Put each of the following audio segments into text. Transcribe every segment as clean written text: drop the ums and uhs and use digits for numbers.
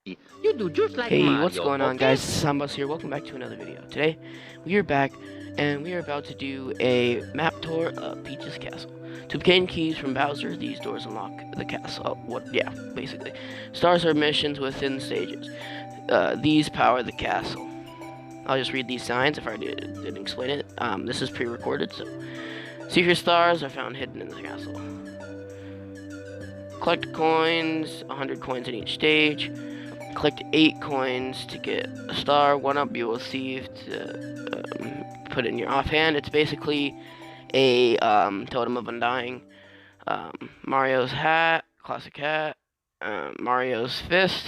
You do just like Hey, Mario, what's going on, okay? guys? Sambas here. Welcome back to another video. Today, we are back, and we are about to do a map tour of Peach's castle. To obtain keys from Bowser, these doors unlock the castle. Yeah, basically. Stars are missions within stages. These power the castle. I'll just read these signs if I didn't explain it. This is pre-recorded, so. Secret stars are found hidden in the castle. Collect coins, 100 coins in each stage. Collect 8 coins to get a star. 1-up you will receive to put in your offhand. It's basically a totem of undying. Mario's hat, classic hat. Mario's fist,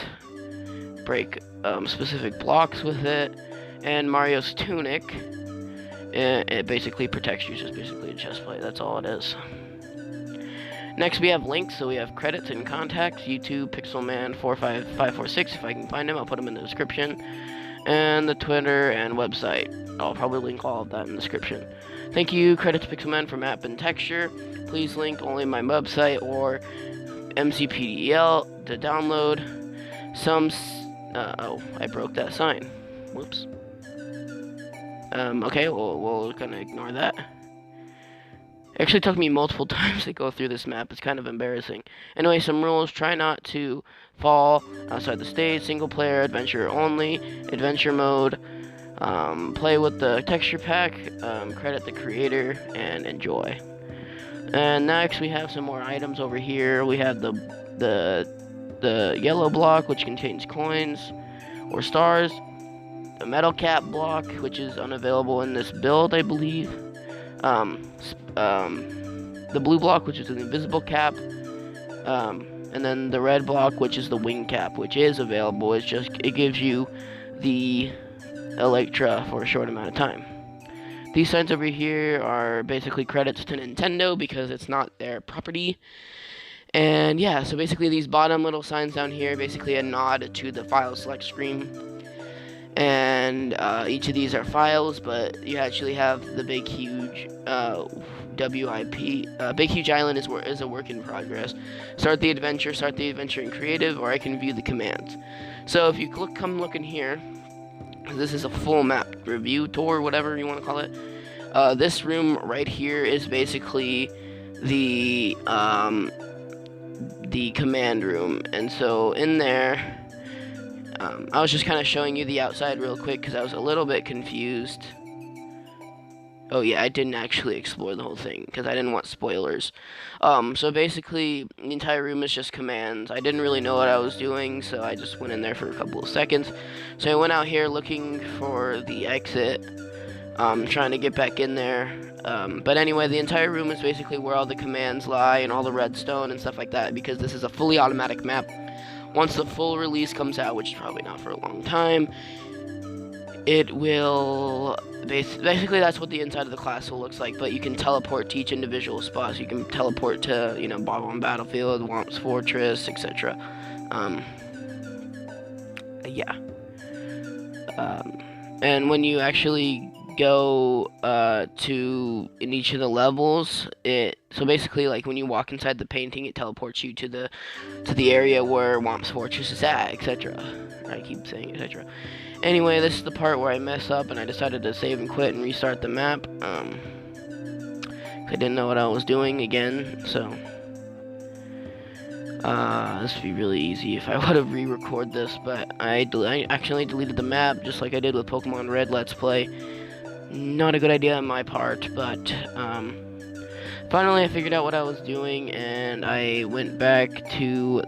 break specific blocks with it. And Mario's tunic, it basically protects you. It's just basically a chest plate. That's all it is. Next, we have links. So we have credits and contacts. YouTube, Pixelman45546. If I can find him, I'll put them in the description. And the Twitter and website. I'll probably link all of that in the description. Thank you, credits Pixelman for map and texture. Please link only my website or MCPE to download. Oh, I broke that sign. Whoops. Okay, we're gonna ignore that. It actually took me multiple times to go through this map. It's kind of embarrassing. Anyway, some rules. Try not to fall outside the stage. Single player, adventure only. Adventure mode. Play with the texture pack. Credit the creator and enjoy. And next we have some more items over here. We have the yellow block, which contains coins or stars. The metal cap block, which is unavailable in this build, I believe. The blue block, which is an invisible cap, and then the red block, which is the wing cap, which is available. It gives you the Electra for a short amount of time. These signs over here are basically credits to Nintendo because it's not their property. And yeah, so basically these bottom little signs down here, basically a nod to the file select screen. And each of these are files, but you actually have the big huge WIP. Big Huge Island is a work in progress. Start the adventure in creative, or I can view the commands. So if you come look in here, this is a full map review tour, whatever you want to call it. This room right here is basically the command room, and so in there. I was just kind of showing you the outside real quick because I was a little bit confused. Oh yeah, I didn't actually explore the whole thing because I didn't want spoilers. So basically, the entire room is just commands. I didn't really know what I was doing, so I just went in there for a couple of seconds. So I went out here looking for the exit, trying to get back in there. But anyway, the entire room is basically where all the commands lie and all the redstone and stuff like that, because this is a fully automatic map. Once the full release comes out, which is probably not for a long time, it will basically that's what the inside of the castle looks like. But you can teleport to each individual spot. So you can teleport to, Bob-on Battlefield, Womp's Fortress, etc. Yeah. And when you actually go to in each of the levels, so basically, like when you walk inside the painting, it teleports you to the area where Womp's Fortress is at, etc. I keep saying etc. Anyway, this is the part where I mess up and I decided to save and quit and restart the map. I didn't know what I was doing again, so this would be really easy if I would have re-recorded this, but I actually deleted the map just like I did with Pokemon Red Let's Play. Not a good idea on my part, but finally I figured out what I was doing, and I went back to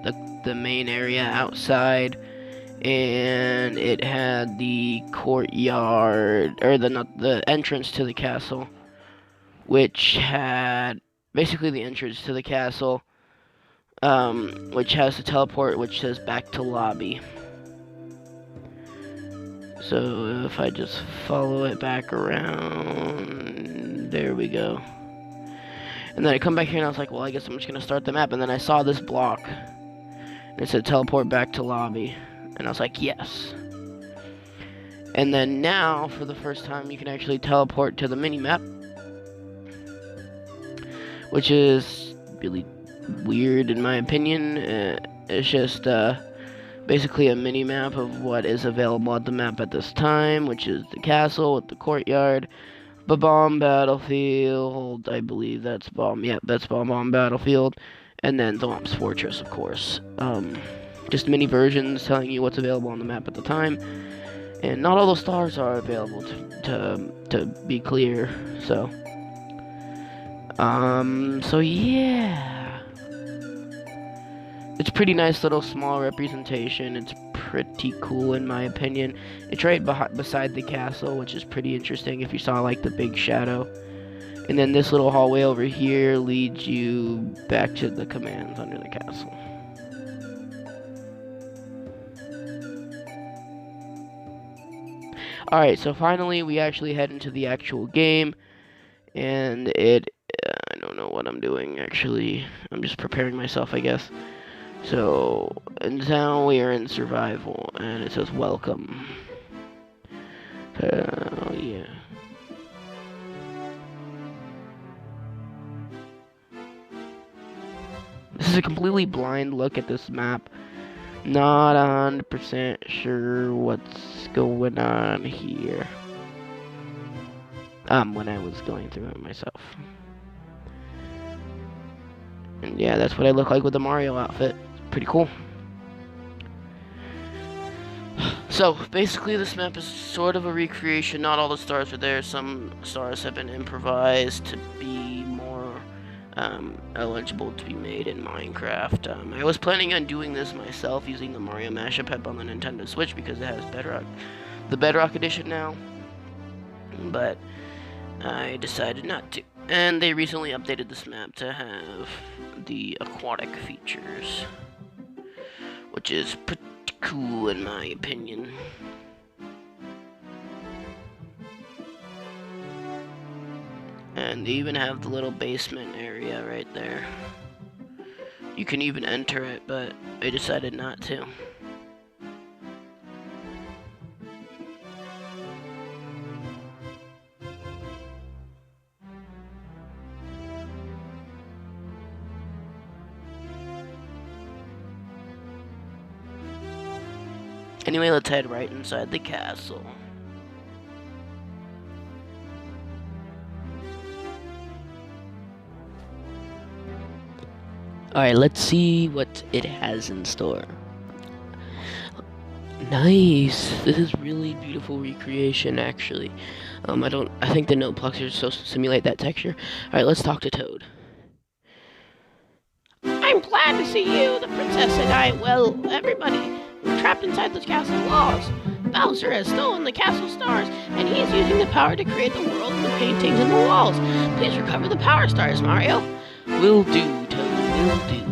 the main area outside, and it had the courtyard, or the entrance to the castle, which had basically the entrance to the castle, which has the teleport, which says back to lobby. So if I just follow it back around, there we go. And then I come back here and I was like, well, I guess I'm just going to start the map. And then I saw this block. And it said teleport back to lobby. And I was like, yes. And then now, for the first time, you can actually teleport to the mini-map. Which is really weird in my opinion. It's just, basically a mini map of what is available at the map at this time, which is the castle with the courtyard, bomb battlefield, I believe that's bomb, yeah, that's bomb battlefield, and then Thwomp's Fortress, of course. Just mini versions telling you what's available on the map at the time, and not all the stars are available to be clear, so yeah, it's a pretty nice little small representation. It's pretty cool in my opinion. It's right beside the castle, which is pretty interesting if you saw like the big shadow. And then this little hallway over here leads you back to the commands under the castle. Alright, so finally we actually head into the actual game, and I don't know what I'm doing actually. I'm just preparing myself, I guess. So, and now we are in survival, and it says welcome. Oh yeah. This is a completely blind look at this map. Not 100% sure what's going on here. When I was going through it myself. And yeah, that's what I look like with the Mario outfit. Pretty cool. So, basically this map is sort of a recreation. Not all the stars are there. Some stars have been improvised to be more eligible to be made in Minecraft. I was planning on doing this myself using the Mario Mashup app on the Nintendo Switch because it has Bedrock, the Bedrock edition now. But I decided not to. And they recently updated this map to have the aquatic features, which is pretty cool in my opinion. And they even have the little basement area right there. You can even enter it, but I decided not to. Anyway, let's head right inside the castle. Alright, let's see what it has in store. Nice! This is really beautiful recreation, actually. I think the note plugs are supposed to simulate that texture. Alright, let's talk to Toad. I'm glad to see you, the princess and I, well, everybody. We're trapped inside the castle walls. Bowser has stolen the castle stars, and he is using the power to create the world and the paintings in the walls. Please recover the power stars, Mario. Will do, Toad, will do.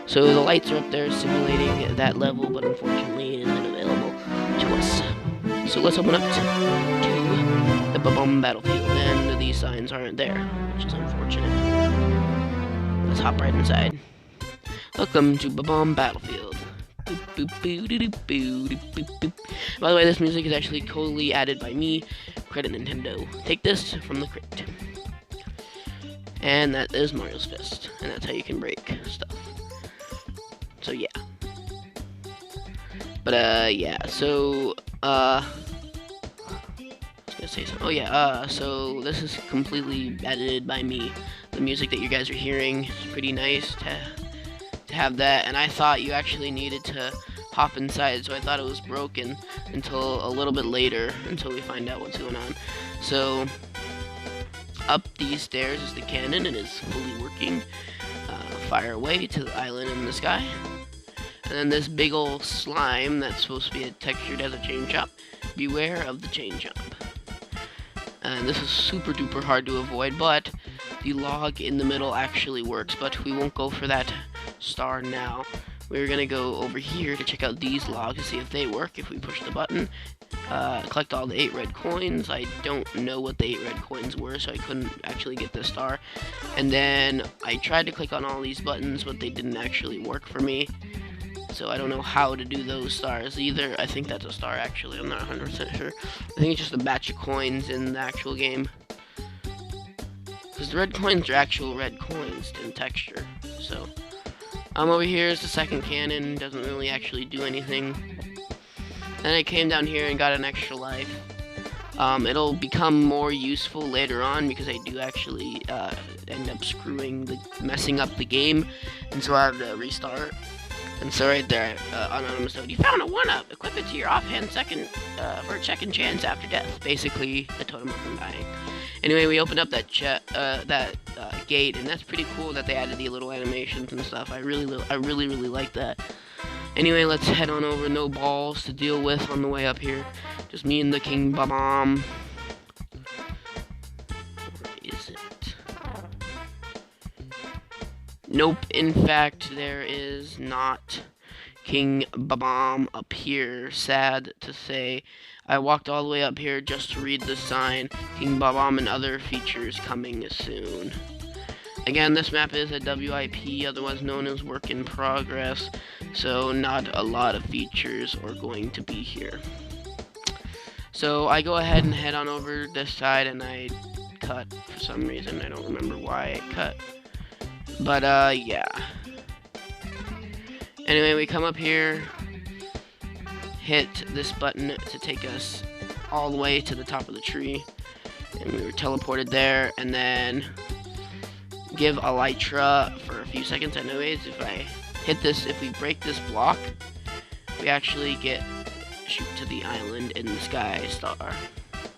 So the lights are up there simulating that level, but unfortunately it isn't available to us. So let's open up to the bomb battlefield, and these signs aren't there, which is unfortunate. Let's hop right inside. Welcome to bomb battlefield. By the way, this music is actually totally added by me. Credit Nintendo. Take this from the crate. And that is Mario's Fist. And that's how you can break stuff. So yeah. But yeah, so I was gonna say something. Oh yeah, so this is completely edited by me. The music that you guys are hearing is pretty nice to have that, and I thought you actually needed to hop inside, so I thought it was broken until a little bit later, until we find out what's going on. So up these stairs is the cannon, and it's fully working. Fire away to the island in the sky. And then this big old slime that's supposed to be textured as a chain chomp. Beware of the chain chomp. And this is super duper hard to avoid, but the log in the middle actually works, but we won't go for that star now. We're gonna go over here to check out these logs to see if they work. If we push the button, collect all the 8 red coins. I don't know what the 8 red coins were, so I couldn't actually get the star. And then I tried to click on all these buttons, but they didn't actually work for me. So I don't know how to do those stars either. I think that's a star actually, I'm not 100% sure. I think it's just a batch of coins in the actual game. Because the red coins are actual red coins in texture, so Over here is the second cannon. Doesn't really actually do anything. Then I came down here and got an extra life. It'll become more useful later on because I do actually end up messing up the game, and so I have to restart. And so right there, anonymous note, you found a 1-up. Equip it to your offhand for a second chance after death. Basically, a totem of undying. Anyway, we opened up that gate, and that's pretty cool that they added the little animations and stuff. I really like that. Anyway, let's head on over. No balls to deal with on the way up here. Just me and the King Bomb. Where is it? Nope, in fact, there is not King Bomb up here. Sad to say. I walked all the way up here just to read the sign. King Bomb and other features coming soon. Again, this map is a WIP, otherwise known as work in progress, so not a lot of features are going to be here. So I go ahead and head on over this side, and I cut for some reason. I don't remember why I cut. But, yeah. Anyway, we come up here, hit this button to take us all the way to the top of the tree, and we were teleported there, and then give elytra for a few seconds. Anyways, if I hit this, if we break this block, we actually shoot to the island in the sky star.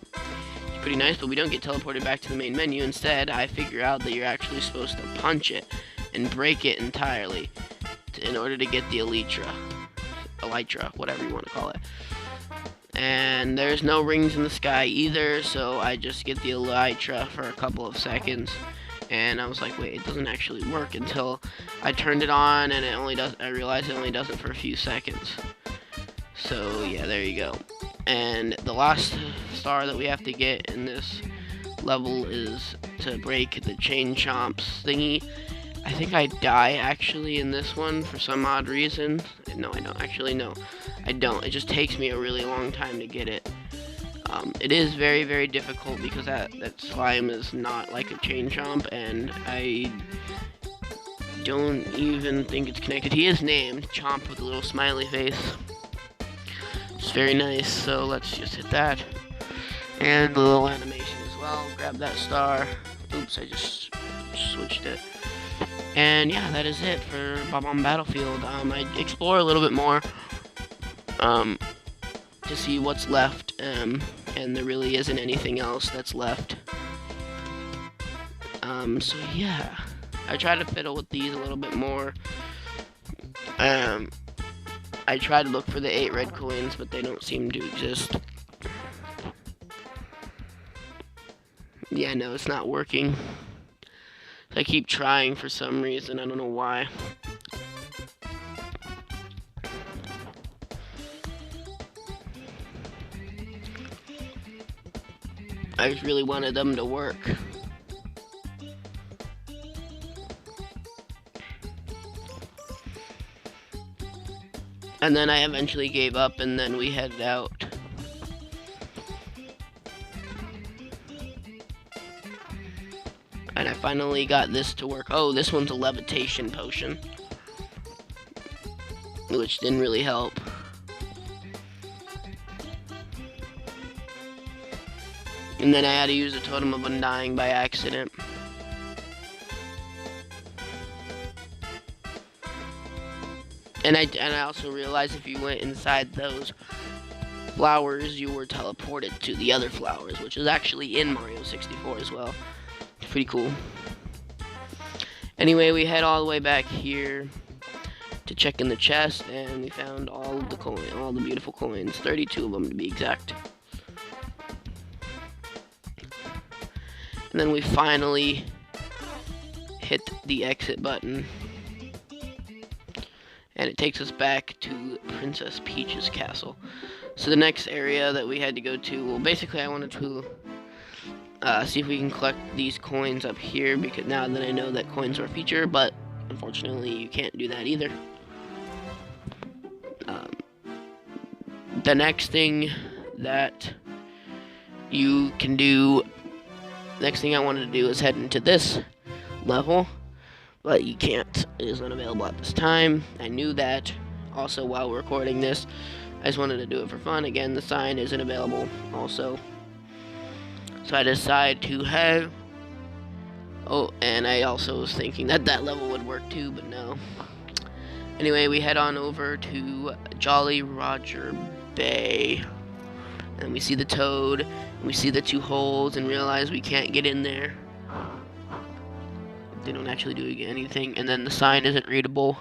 It's pretty nice, but we don't get teleported back to the main menu. Instead, I figure out that you're actually supposed to punch it and break it entirely in order to get the elytra, whatever you want to call it. And there's no rings in the sky either, so I just get the elytra for a couple of seconds. And I was like, wait, it doesn't actually work, until I turned it on, and I realized it only does it for a few seconds. So yeah, there you go. And the last star that we have to get in this level is to break the chain chomps thingy. I think I die actually in this one for some odd reason. No, I don't. Actually, no, I don't. It just takes me a really long time to get it. It is very, very difficult because that slime is not like a chain chomp, and I don't even think it's connected. He is named Chomp with a little smiley face. It's very nice, so let's just hit that. And the little animation as well. Grab that star. Oops, I just switched it. And yeah, that is it for Bob-omb Battlefield. I explore a little bit more to see what's left, and there really isn't anything else that's left. So yeah, I try to fiddle with these a little bit more. I try to look for the 8 red coins, but they don't seem to exist. Yeah, no, it's not working. I keep trying for some reason, I don't know why. I just really wanted them to work. And then I eventually gave up, and then we headed out. And I finally got this to work. Oh, this one's a levitation potion, which didn't really help. And then I had to use a totem of undying by accident. And I also realized if you went inside those flowers, you were teleported to the other flowers, which is actually in Mario 64 as well. It's pretty cool. Anyway, we head all the way back here to check in the chest, and we found all of the beautiful coins, 32 of them to be exact. And then we finally hit the exit button, and it takes us back to Princess Peach's castle. So the next area that we had to go to, well, basically I wanted to see if we can collect these coins up here, because now that I know that coins are a feature, but unfortunately you can't do that either. The next thing that you can do, next thing I wanted to do is head into this level, but you can't. It is unavailable at this time. I knew that. Also, while recording this, I just wanted to do it for fun. Again, the sign isn't available also. So I decided to have... Oh, and I also was thinking that that level would work too, but no. Anyway, we head on over to Jolly Roger Bay. And we see the toad, and we see the 2 holes, and realize we can't get in there. They don't actually do anything, and then the sign isn't readable.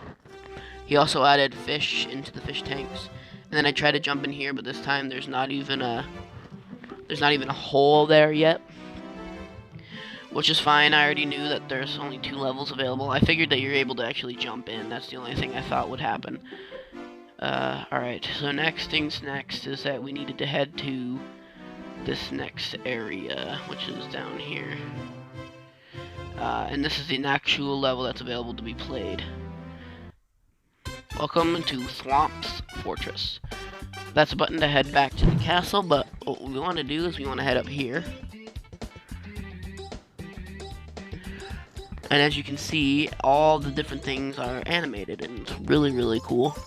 He also added fish into the fish tanks. And then I tried to jump in here, but this time there's not even a hole there yet. Which is fine. I already knew that there's only 2 levels available. I figured that you're able to actually jump in. That's the only thing I thought would happen. Alright, so next things next is that we needed to head to this next area, which is down here. And this is the actual level that's available to be played. Welcome to Thwomp's Fortress. That's a button to head back to the castle, but what we want to do is we want to head up here. And as you can see, all the different things are animated, and it's really, really cool.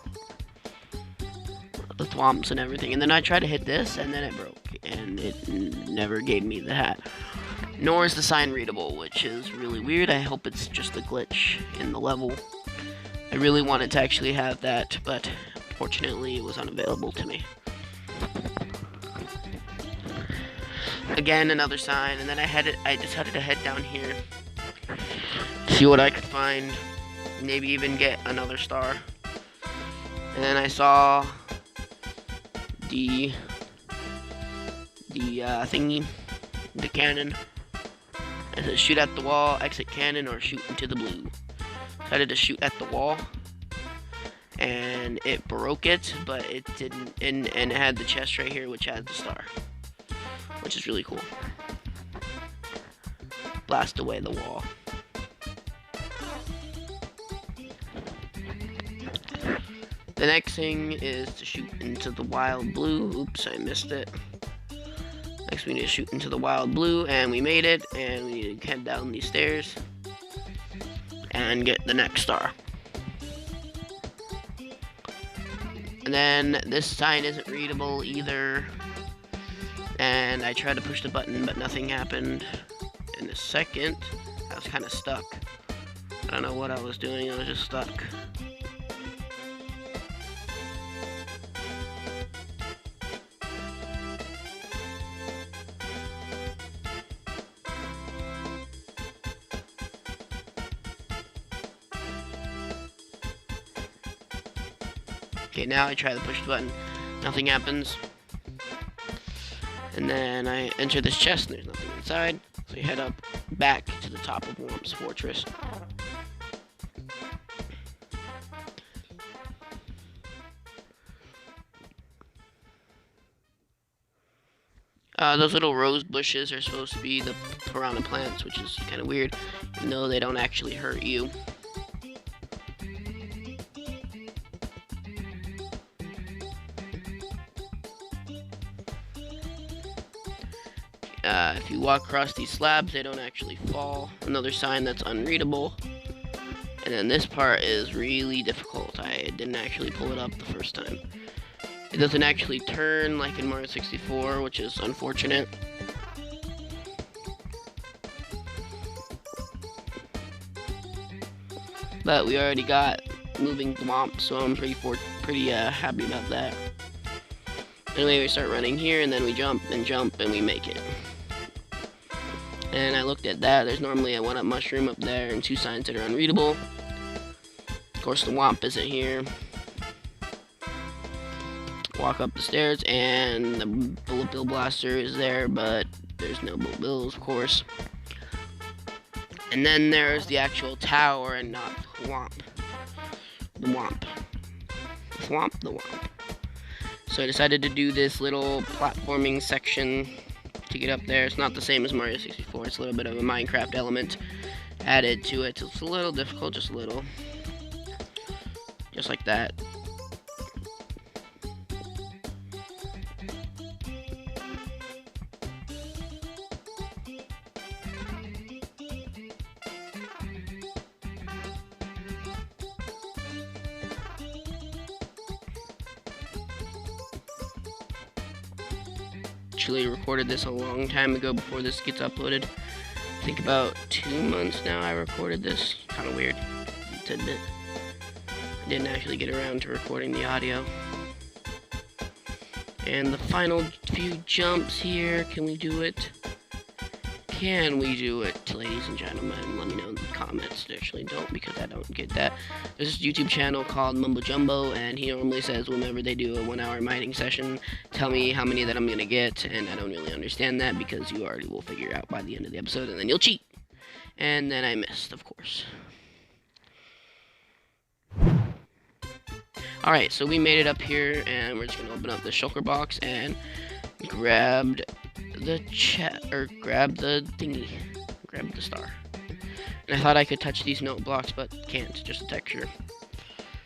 The thwomps and everything. And then I tried to hit this, and then it broke, and it never gave me the hat. Nor is the sign readable, which is really weird. I hope it's just a glitch in the level. I really wanted to actually have that, but fortunately it was unavailable to me. Again, another sign, and then I decided to head down here, see what I could find, maybe even get another star. And then I saw the thingy, the cannon. It says shoot at the wall, exit cannon, or shoot into the blue. Decided to shoot at the wall, and it broke it, but it didn't, and it had the chest right here, which has the star, which is really cool. Blast away the wall. The next thing is to shoot into the wild blue. Oops, I missed it. Next we need to shoot into the wild blue, and we made it, and we need to head down these stairs and get the next star. And then this sign isn't readable either, and I tried to push the button, but nothing happened. In a second, I was kind of stuck. I don't know what I was doing, I was just stuck. Okay, now I try to push the button. Nothing happens. And then I enter this chest and there's nothing inside. So we head up back to the top of Thwomp's Fortress. Those little rose bushes are supposed to be the piranha plants, which is kind of weird, even though they don't actually hurt you. If you walk across these slabs, they don't actually fall. Another sign that's unreadable. And then this part is really difficult. I didn't actually pull it up the first time. It doesn't actually turn like in Mario 64, which is unfortunate. But we already got moving Thwomp, so I'm pretty happy about that. Anyway, we start running here, and then we jump, and we make it. And I looked at that. There's normally a 1-up mushroom up there, and 2 signs that are unreadable. Of course, the Thwomp isn't here. Walk up the stairs, and the Bullet Bill Blaster is there, but there's no Bullet Bills, of course. And then there's the actual tower, and not Thwomp. The Thwomp. The Thwomp. So I decided to do this little platforming section to get up there. It's not the same as Mario 64. It's a little bit of a Minecraft element added to it. It's a little difficult, just a little. Just like that. actually recorded this a long time ago before this gets uploaded. I think about 2 months now I recorded this. Kind of weird to admit. I didn't actually get around to recording the audio. And the final few jumps here, can we do it? Can we do it, ladies and gentlemen? Let me know in the comments. Actually, don't, because I don't get that. There's this YouTube channel called Mumbo Jumbo, and he normally says whenever they do a 1-hour mining session, tell me how many that I'm gonna get, and I don't really understand that because you already will figure out by the end of the episode, and then you'll cheat. And then I missed, of course. Alright, so we made it up here, and we're just gonna open up the shulker box and grab the grab the thingy, grab the star. And I thought I could touch these note blocks, but can't, just a texture.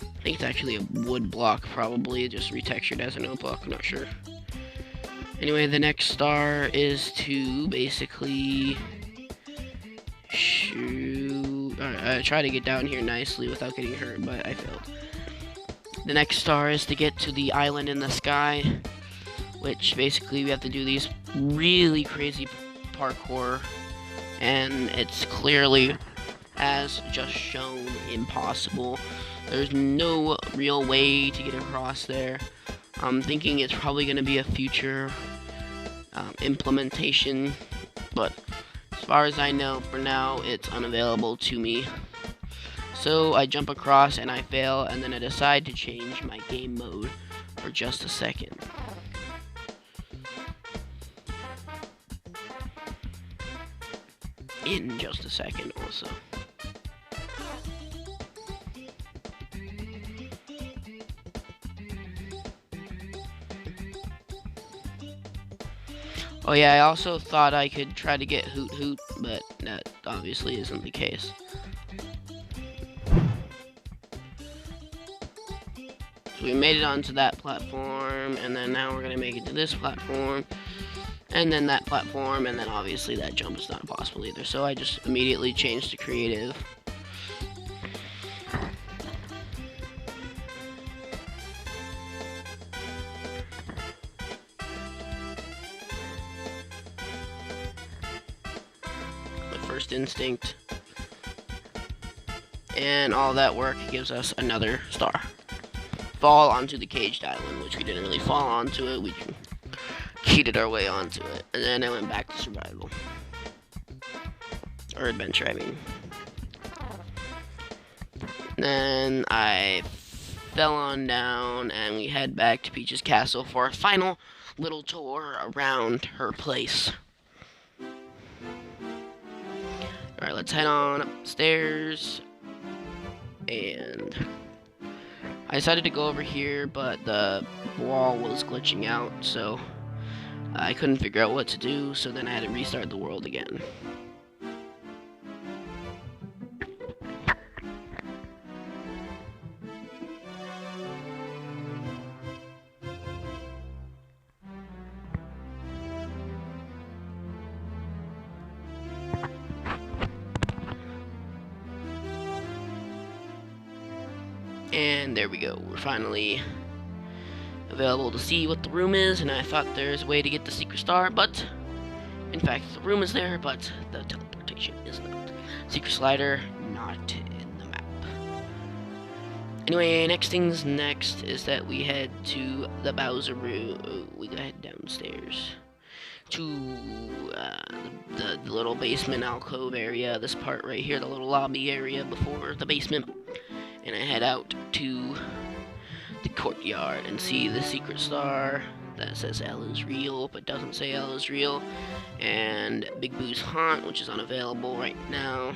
I think it's actually a wood block, probably, just retextured as a note block, I'm not sure. Anyway, the next star is to basically shoot. I try to get down here nicely without getting hurt, but I failed. The next star is to get to the island in the sky, which basically we have to do these really crazy parkour, and it's clearly, as just shown, impossible. There's no real way to get across there. I'm thinking it's probably going to be a future implementation, but as far as I know, for now, it's unavailable to me. So I jump across and I fail, and then I decide to change my game mode for just a second. In just a second also. Oh yeah, I also thought I could try to get Hoot Hoot, but that obviously isn't the case. So we made it onto that platform, and then now we're gonna make it to this platform, and then that platform, and then obviously that jump is not possible either. So I just immediately changed to creative. My first instinct. And all that work gives us another star. Fall onto the caged island, which we didn't really fall onto it, we cheated our way onto it, and then I went back to survival. Or adventure, I mean. Then I fell on down, and we head back to Peach's castle for a final little tour around her place. Alright, let's head on upstairs, and I decided to go over here, but the wall was glitching out, so I couldn't figure out what to do, so then I had to restart the world again. And there we go, we're finally available to see what the room is, and I thought there's a way to get the secret star, but in fact the room is there, but the teleportation is not. Secret slider, not in the map. Anyway, next things next is that we head to the Bowser room. Oh, we gotta head downstairs to the little basement alcove area, this part right here, the little lobby area before the basement. And I head out to the courtyard and see the secret star that says L is real, but doesn't say L is real. And Big Boo's Haunt, which is unavailable right now.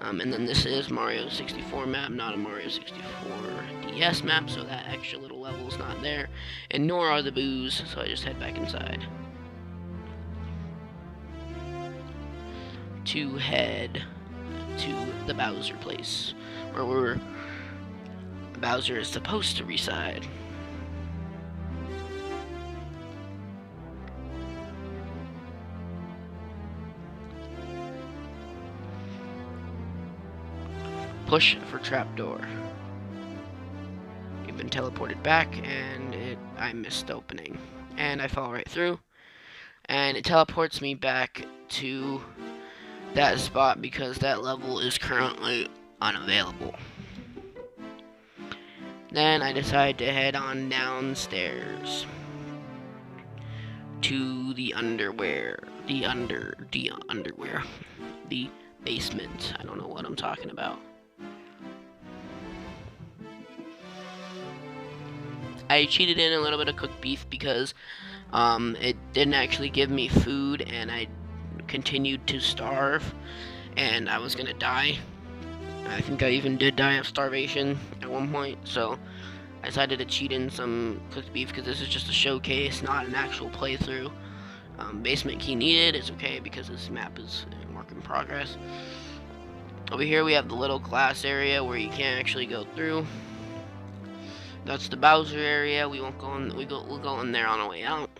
And then this is Mario 64 map, not a Mario 64 DS map, so that extra little level is not there. And nor are the boos, so I just head back inside. To head to the Bowser place, where Bowser is supposed to reside. Push for trapdoor. We've been teleported back, and I missed the opening. And I fell right through, and it teleports me back to that spot because that level is currently unavailable. Then I decide to head on downstairs to the basement. I don't know what I'm talking about. I cheated in a little bit of cooked beef because it didn't actually give me food, and I continued to starve, and I was gonna die. I think I even did die of starvation at one point, so I decided to cheat in some cooked beef because this is just a showcase, not an actual playthrough. Basement key needed. It's okay because this map is a work in progress. Over here we have the little glass area where you can't actually go through. That's the Bowser area. We won't go in. We'll go in there on our way out.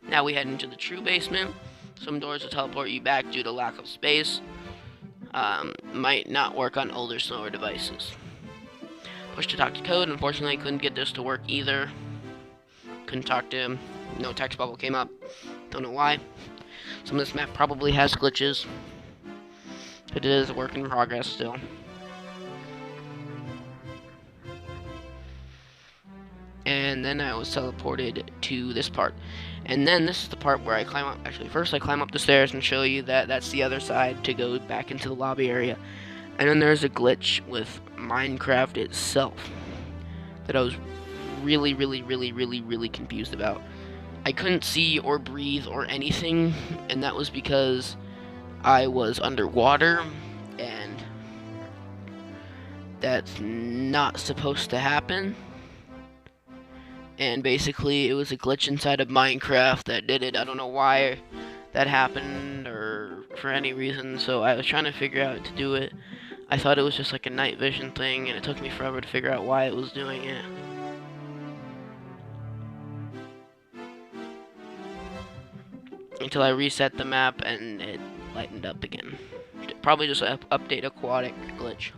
Now we head into the true basement. Some doors will teleport you back due to lack of space. Might not work on older, slower devices. Push to talk to code. Unfortunately, I couldn't get this to work either. Couldn't talk to him. No text bubble came up. Don't know why. Some of this map probably has glitches. But it is a work in progress still. And then I was teleported to this part. And then this is the part where I climb up. Actually, first I climb up the stairs and show you that that's the other side to go back into the lobby area. And then there's a glitch with Minecraft itself that I was really confused about. I couldn't see or breathe or anything, and that was because I was underwater, and that's not supposed to happen. And basically it was a glitch inside of Minecraft that did it. I don't know why that happened or for any reason, so I was trying to figure out how to do it. I thought it was just like a night vision thing, and it took me forever to figure out why it was doing it. Until I reset the map and it lightened up again. Probably just an update aquatic glitch.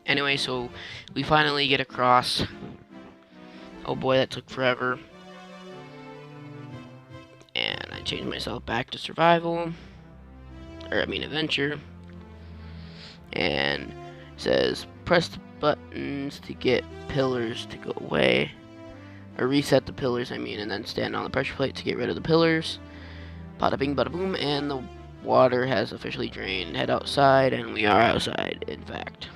Anyway, so we finally get across. Oh boy, that took forever. And I changed myself back to survival. Adventure. And it says, press the buttons to get pillars to go away. Or reset the pillars, and then stand on the pressure plate to get rid of the pillars. Bada bing, bada boom, and the water has officially drained. Head outside, and we are outside, in fact.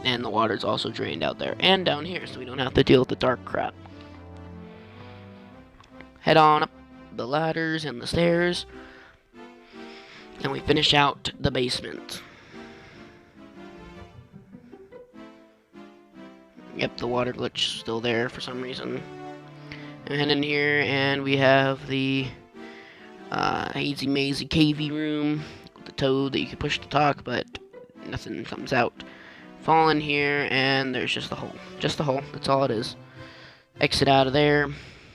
And the water's also drained out there and down here, so we don't have to deal with the dark crap. Head on up the ladders and the stairs, and we finish out the basement. Yep, the water glitch is still there for some reason. And in here, and we have the hazy mazy cavey room with the toad that you can push to talk, but nothing comes out. Fall in here, and there's just a hole. Just a hole. That's all it is. Exit out of there,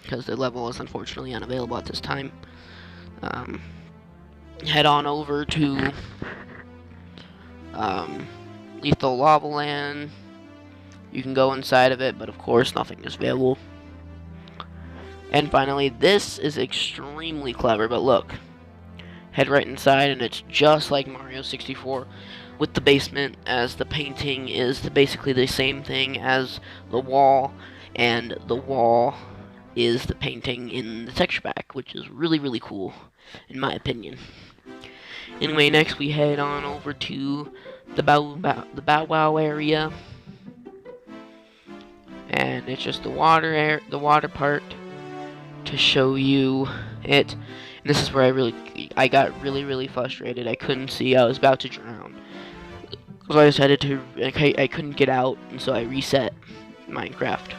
because the level is unfortunately unavailable at this time. Head on over to Lethal Lava Land. You can go inside of it, but of course nothing is available. And finally, this is extremely clever, but look. Head right inside, and it's just like Mario 64 with the basement, as the painting is basically the same thing as the wall, and the wall is the painting in the texture pack, which is really, really cool, in my opinion. Anyway, next we head on over to the Bow Wow area, and it's just the water part to show you it. And this is where I got really frustrated. I couldn't see. I was about to drown. So I decided to, I couldn't get out, and so I reset Minecraft.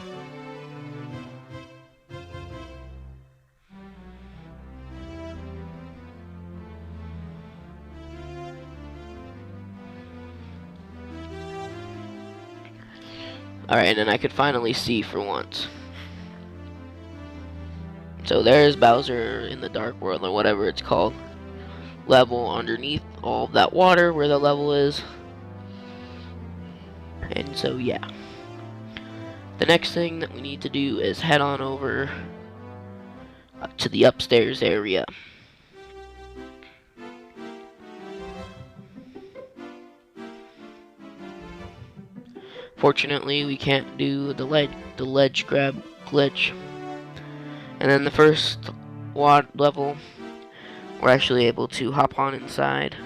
Alright, and then I could finally see for once. So there's Bowser in the Dark World, or whatever it's called. Level underneath all of that water where the level is. And so, yeah. The next thing that we need to do is head on over to the upstairs area. Fortunately, we can't do the ledge grab glitch. And then the first level, we're actually able to hop on inside.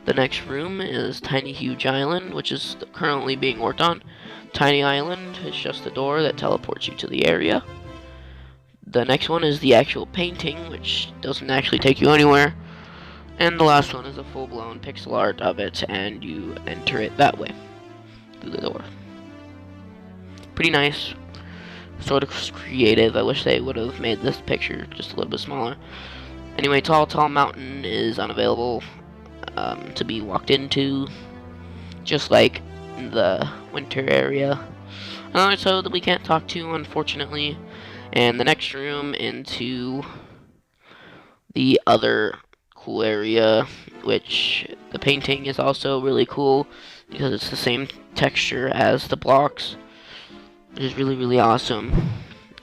The next room is Tiny Huge Island, which is currently being worked on. Tiny Island is just a door that teleports you to the area. The next one is the actual painting, which doesn't actually take you anywhere. And the last one is a full-blown pixel art of it, and you enter it that way, through the door. Pretty nice. Sort of creative. I wish they would have made this picture just a little bit smaller. Anyway, Tall Mountain is unavailable to be walked into, just like the winter area. Another toad that we can't talk to, unfortunately. And the next room into the other cool area, which the painting is also really cool because it's the same texture as the blocks, which is really, really awesome.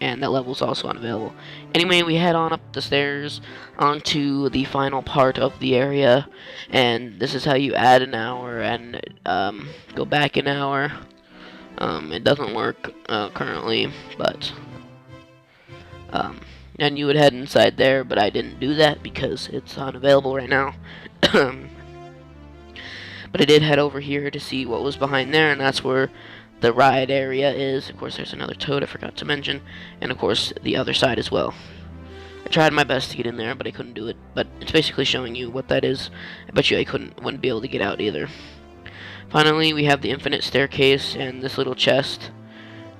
And that level's also unavailable. Anyway, we head on up the stairs onto the final part of the area, and this is how you add an hour and go back an hour. It doesn't work currently, but and you would head inside there, but I didn't do that because it's unavailable right now. But I did head over here to see what was behind there, and that's where the ride area is. Of course, there's another toad I forgot to mention, and of course the other side as well. I tried my best to get in there, but I couldn't do it. But it's basically showing you what that is. I bet you I wouldn't be able to get out either. Finally, we have the infinite staircase and this little chest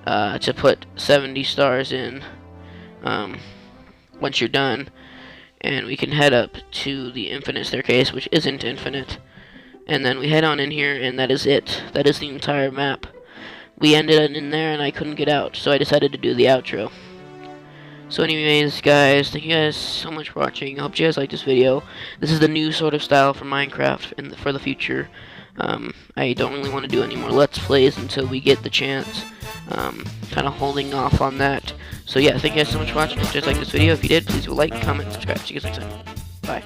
to put 70 stars in once you're done. And we can head up to the infinite staircase, which isn't infinite. And then we head on in here, and that is it. That is the entire map. We ended in there, and I couldn't get out, so I decided to do the outro. So anyways, guys, thank you guys so much for watching. I hope you guys like this video. This is the new sort of style for Minecraft for the future. I don't really want to do any more Let's Plays until we get the chance. Kind of holding off on that. So yeah, thank you guys so much for watching. If you guys like this video, if you did, please leave a like, comment, subscribe. See you guys next time. Bye.